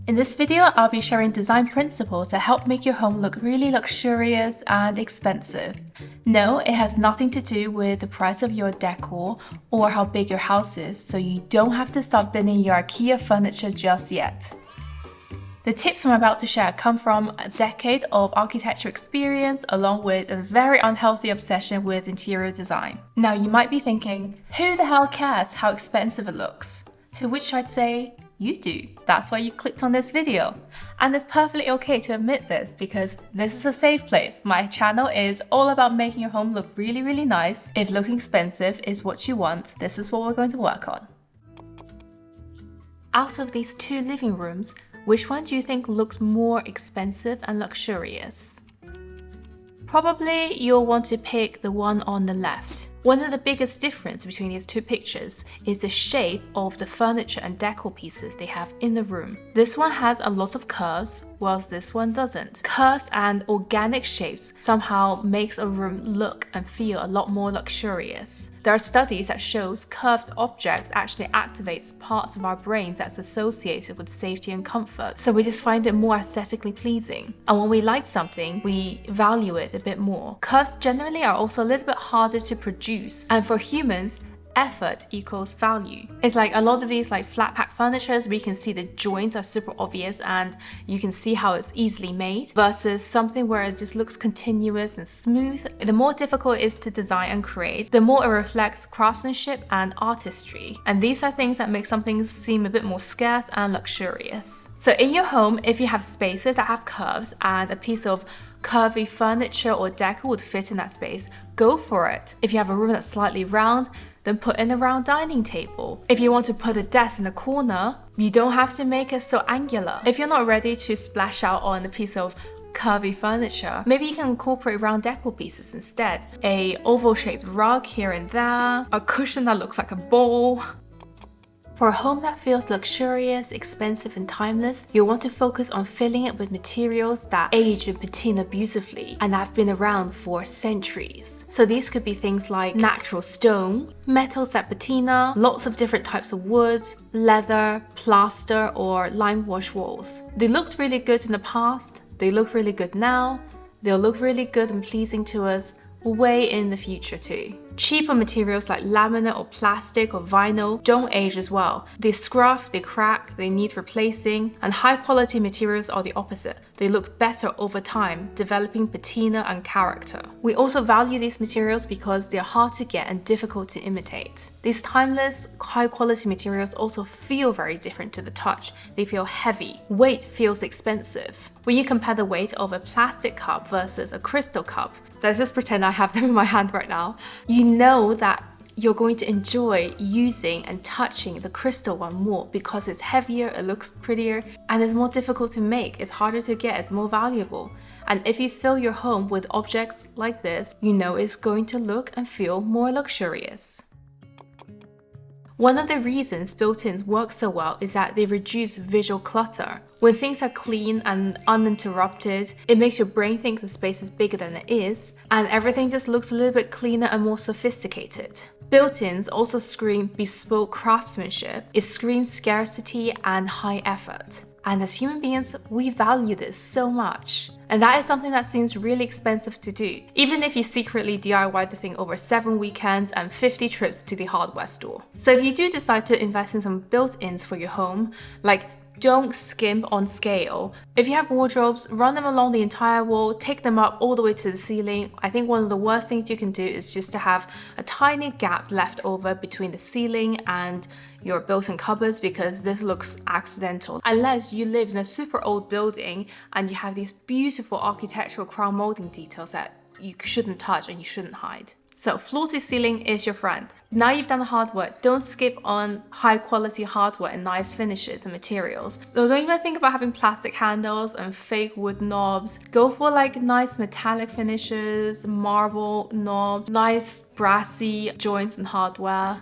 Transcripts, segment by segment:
In this video, I'll be sharing design principles that help make your home look really luxurious and expensive. No, it has nothing to do with the price of your decor or how big your house is, so you don't have to start binning your IKEA furniture just yet. The tips I'm about to share come from a decade of architecture experience along with a very unhealthy obsession with interior design. Now you might be thinking, who the hell cares how expensive it looks? To which I'd say, you do. That's why you clicked on this video. And it's perfectly okay to admit this because this is a safe place. My channel is all about making your home look really, really nice. If looking expensive is what you want, this is what we're going to work on. Out of these two living rooms, which one do you think looks more expensive and luxurious? Probably you'll want to pick the one on the left. One of the biggest differences between these two pictures is the shape of the furniture and decor pieces they have in the room. This one has a lot of curves, whilst this one doesn't. Curves and organic shapes somehow makes a room look and feel a lot more luxurious. There are studies that shows curved objects actually activates parts of our brains that's associated with safety and comfort. So we just find it more aesthetically pleasing. And when we like something, we value it a bit more. Curves generally are also a little bit harder to produce. And for humans, effort equals value. It's like a lot of these flat pack furnitures, we can see the joints are super obvious and you can see how it's easily made versus something where it just looks continuous and smooth. The more difficult it is to design and create, the more it reflects craftsmanship and artistry. And these are things that make something seem a bit more scarce and luxurious. So in your home, if you have spaces that have curves and a piece of curvy furniture or decor would fit in that space, go for it. If you have a room that's slightly round, then put in a round dining table. If you want to put a desk in the corner, you don't have to make it so angular. If you're not ready to splash out on a piece of curvy furniture, maybe you can incorporate round decor pieces instead. A oval-shaped rug here and there, a cushion that looks like a bowl. For a home that feels luxurious, expensive, and timeless, you'll want to focus on filling it with materials that age and patina beautifully and have been around for centuries. So these could be things like natural stone, metals that patina, lots of different types of wood, leather, plaster, or lime wash walls. They looked really good in the past, they look really good now, they'll look really good and pleasing to us way in the future too. Cheaper materials like laminate or plastic or vinyl don't age as well. They scruff, they crack, they need replacing, and high quality materials are the opposite. They look better over time, developing patina and character. We also value these materials because they're hard to get and difficult to imitate. These timeless, high quality materials also feel very different to the touch. They feel heavy. Weight feels expensive. When you compare the weight of a plastic cup versus a crystal cup, let's just pretend I have them in my hand right now, you know that you're going to enjoy using and touching the crystal one more because it's heavier, it looks prettier, and it's more difficult to make, it's harder to get, it's more valuable. And if you fill your home with objects like this, you know it's going to look and feel more luxurious. One of the reasons built-ins work so well is that they reduce visual clutter. When things are clean and uninterrupted, it makes your brain think the space is bigger than it is, and everything just looks a little bit cleaner and more sophisticated. Built-ins also scream bespoke craftsmanship. It screams scarcity and high effort. And as human beings, we value this so much. And that is something that seems really expensive to do, even if you secretly DIY the thing over 7 weekends and 50 trips to the hardware store. So if you do decide to invest in some built-ins for your home, don't skimp on scale. If you have wardrobes, run them along the entire wall, take them up all the way to the ceiling. I think one of the worst things you can do is just to have a tiny gap left over between the ceiling and your built-in cupboards because this looks accidental. Unless you live in a super old building and you have these beautiful architectural crown molding details that you shouldn't touch and you shouldn't hide. So floor to ceiling is your friend. Now you've done the hard work, don't skip on high quality hardware and nice finishes and materials. So don't even think about having plastic handles and fake wood knobs. Go for nice metallic finishes, marble knobs, nice brassy joints and hardware.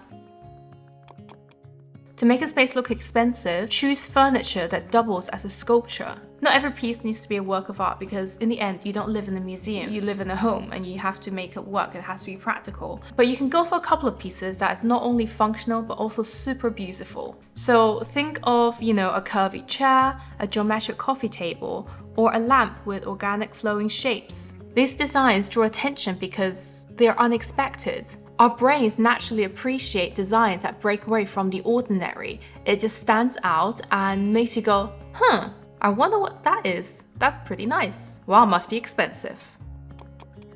To make a space look expensive, choose furniture that doubles as a sculpture. Not every piece needs to be a work of art because in the end, you don't live in a museum, you live in a home and you have to make it work, it has to be practical. But you can go for a couple of pieces that is not only functional but also super beautiful. So think of, a curvy chair, a geometric coffee table, or a lamp with organic flowing shapes. These designs draw attention because they are unexpected. Our brains naturally appreciate designs that break away from the ordinary. It just stands out and makes you go, I wonder what that is. That's pretty nice. Wow, must be expensive.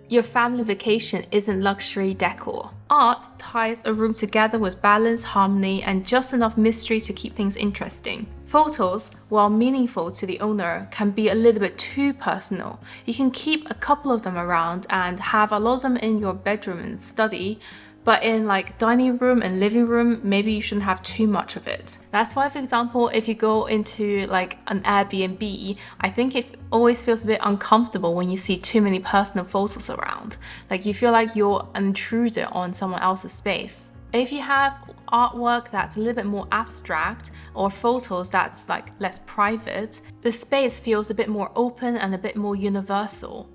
Your family vacation isn't luxury decor. Art ties a room together with balance, harmony, and just enough mystery to keep things interesting. Photos, while meaningful to the owner, can be a little bit too personal. You can keep a couple of them around and have a lot of them in your bedroom and study, but in dining room and living room, maybe you shouldn't have too much of it. That's why, for example, if you go into an Airbnb, I think it always feels a bit uncomfortable when you see too many personal photos around. You feel like you're an intruder on someone else's space. If you have artwork that's a little bit more abstract or photos that's less private, the space feels a bit more open and a bit more universal.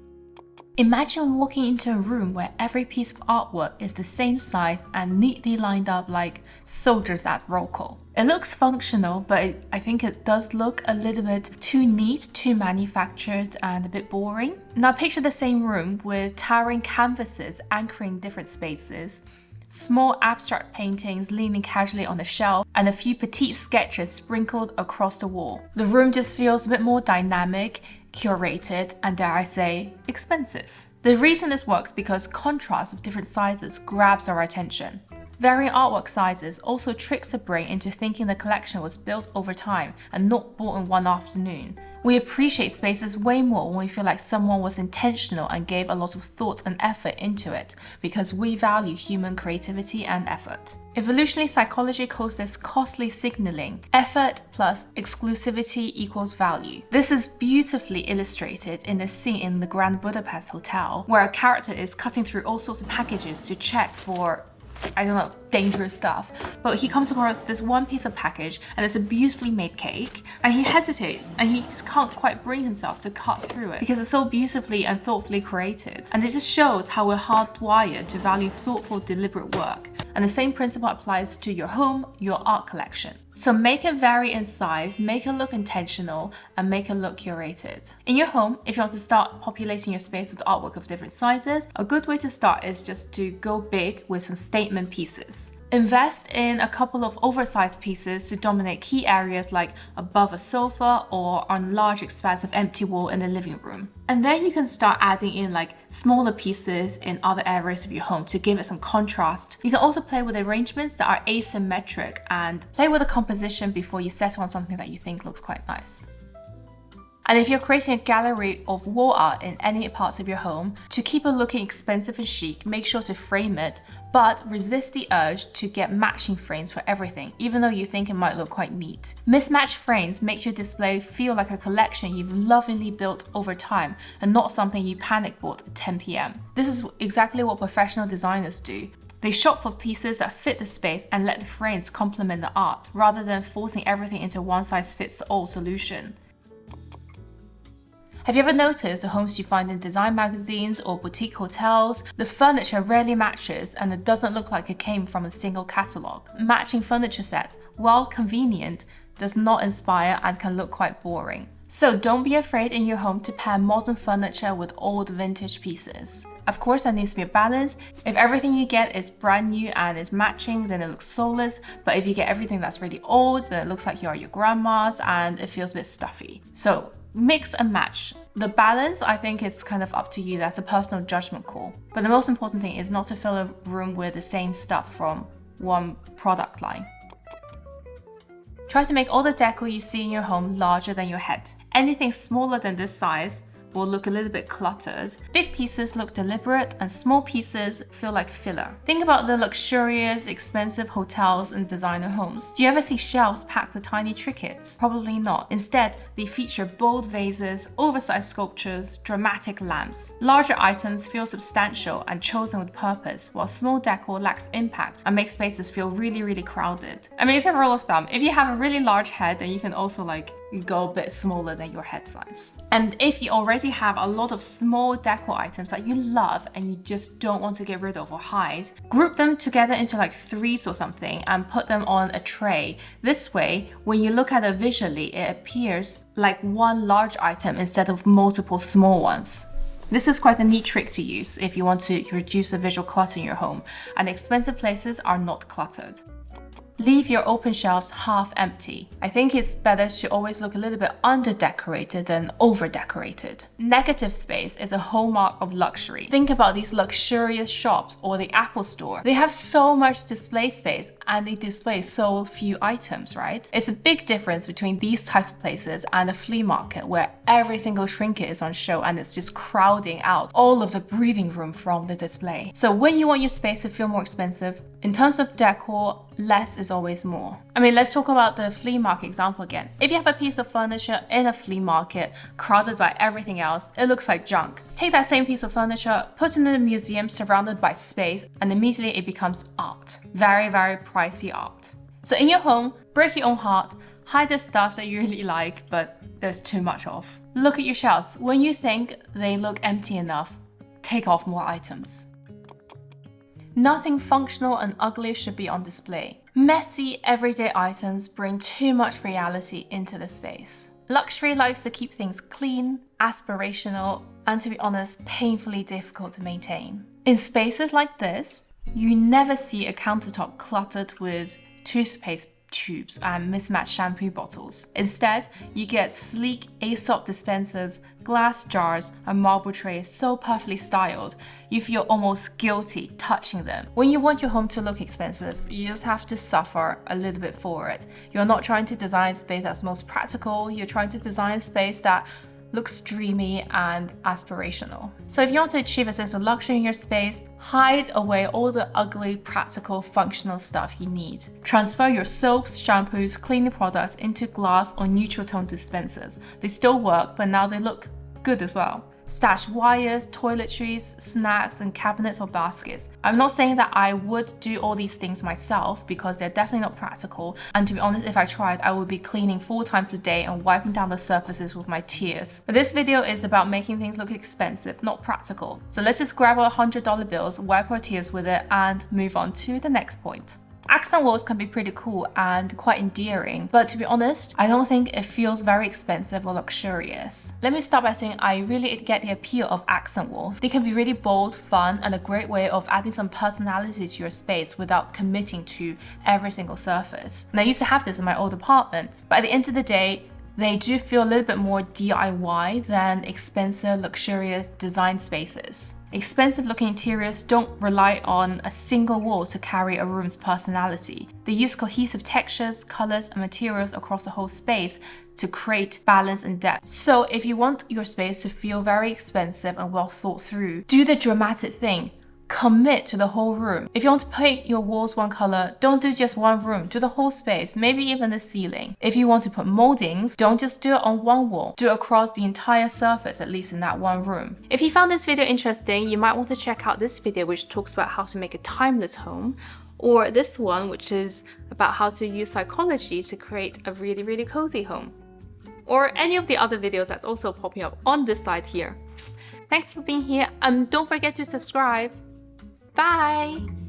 Imagine walking into a room where every piece of artwork is the same size and neatly lined up like soldiers at roll call. It looks functional, but I think it does look a little bit too neat, too manufactured, and a bit boring. Now picture the same room with towering canvases anchoring different spaces, small abstract paintings leaning casually on the shelf, and a few petite sketches sprinkled across the wall. The room just feels a bit more dynamic, curated, and dare I say, expensive. The reason this works because contrast of different sizes grabs our attention. Varying artwork sizes also tricks the brain into thinking the collection was built over time and not bought in one afternoon. We appreciate spaces way more when we feel like someone was intentional and gave a lot of thought and effort into it, because we value human creativity and effort. Evolutionary psychology calls this costly signaling. Effort plus exclusivity equals value. This is beautifully illustrated in the scene in the Grand Budapest Hotel, where a character is cutting through all sorts of packages to check for dangerous stuff. But he comes across this one piece of package and it's a beautifully made cake, and he hesitates and he just can't quite bring himself to cut through it because it's so beautifully and thoughtfully created. And this just shows how we're hardwired to value thoughtful, deliberate work. And the same principle applies to your home, your art collection. So make it vary in size, make it look intentional, and make it look curated. In your home, if you want to start populating your space with artwork of different sizes, a good way to start is just to go big with some statement pieces. Invest in a couple of oversized pieces to dominate key areas like above a sofa or on large expanse of empty wall in the living room. And then you can start adding in smaller pieces in other areas of your home to give it some contrast. You can also play with arrangements that are asymmetric and play with the composition before you settle on something that you think looks quite nice. And if you're creating a gallery of wall art in any parts of your home, to keep it looking expensive and chic, make sure to frame it, but resist the urge to get matching frames for everything, even though you think it might look quite neat. Mismatched frames make your display feel like a collection you've lovingly built over time and not something you panic bought at 10 p.m. This is exactly what professional designers do. They shop for pieces that fit the space and let the frames complement the art, rather than forcing everything into a one-size-fits-all solution. Have you ever noticed the homes you find in design magazines or boutique hotels? The furniture rarely matches and it doesn't look like it came from a single catalogue. Matching furniture sets, while convenient, does not inspire and can look quite boring. So don't be afraid in your home to pair modern furniture with old vintage pieces. Of course, there needs to be a balance. If everything you get is brand new and is matching, then it looks soulless. But if you get everything that's really old, then it looks like you're your grandma's and it feels a bit stuffy. So mix and match. The balance, I think, is kind of up to you. That's a personal judgment call. But the most important thing is not to fill a room with the same stuff from one product line. Try to make all the decor you see in your home larger than your head. Anything smaller than this size will look a little bit cluttered. Big pieces look deliberate and small pieces feel like filler. Think about the luxurious, expensive hotels and designer homes. Do you ever see shelves packed with tiny trinkets? Probably not. Instead, they feature bold vases, oversized sculptures, dramatic lamps. Larger items feel substantial and chosen with purpose, while small decor lacks impact and makes spaces feel really, really crowded. I mean, it's a rule of thumb. If you have a really large head, then you can also go a bit smaller than your head size. And if you already have a lot of small decor items that you love and you just don't want to get rid of or hide, group them together into threes or something and put them on a tray. This way, when you look at it visually, it appears like one large item instead of multiple small ones. This is quite a neat trick to use if you want to reduce the visual clutter in your home, and expensive places are not cluttered. Leave your open shelves half empty. I think it's better to always look a little bit under-decorated than over-decorated. Negative space is a hallmark of luxury. Think about these luxurious shops or the Apple Store. They have so much display space and they display so few items, right? It's a big difference between these types of places and a flea market where every single trinket is on show and it's just crowding out all of the breathing room from the display. So when you want your space to feel more expensive, in terms of decor, less is always more. I mean, let's talk about the flea market example again. If you have a piece of furniture in a flea market crowded by everything else, it looks like junk. Take that same piece of furniture, put it in a museum surrounded by space, and immediately it becomes art. Very, very pricey art. So in your home, break your own heart, hide the stuff that you really like, but there's too much of. Look at your shelves. When you think they look empty enough, take off more items. Nothing functional and ugly should be on display. Messy, everyday items bring too much reality into the space. Luxury likes to keep things clean, aspirational, and to be honest, painfully difficult to maintain. In spaces like this, you never see a countertop cluttered with toothpaste tubes and mismatched shampoo bottles. Instead, you get sleek Aesop dispensers, glass jars, and marble trays so perfectly styled, you feel almost guilty touching them. When you want your home to look expensive, you just have to suffer a little bit for it. You're not trying to design a space that's most practical, you're trying to design a space that looks dreamy and aspirational. So if you want to achieve a sense of luxury in your space, hide away all the ugly, practical, functional stuff you need. Transfer your soaps, shampoos, cleaning products into glass or neutral tone dispensers. They still work, but now they look good as well. Stash wires, toiletries, snacks, and cabinets or baskets. I'm not saying that I would do all these things myself because they're definitely not practical. And to be honest, if I tried, I would be cleaning 4 times a day and wiping down the surfaces with my tears. But this video is about making things look expensive, not practical. So let's just grab our $100 bills, wipe our tears with it, and move on to the next point. Accent walls can be pretty cool and quite endearing, but to be honest, I don't think it feels very expensive or luxurious. Let me start by saying I really get the appeal of accent walls. They can be really bold, fun, and a great way of adding some personality to your space without committing to every single surface. And I used to have this in my old apartment, but at the end of the day, they do feel a little bit more DIY than expensive, luxurious design spaces. Expensive looking interiors don't rely on a single wall to carry a room's personality. They use cohesive textures, colors, and materials across the whole space to create balance and depth. So if you want your space to feel very expensive and well thought through, do the dramatic thing. Commit to the whole room. If you want to paint your walls one color, don't do just one room, do the whole space, maybe even the ceiling. If you want to put moldings, don't just do it on one wall, do it across the entire surface, at least in that one room. If you found this video interesting, you might want to check out this video which talks about how to make a timeless home, or this one which is about how to use psychology to create a really, really cozy home. Or any of the other videos that's also popping up on this side here. Thanks for being here, and don't forget to subscribe. Bye!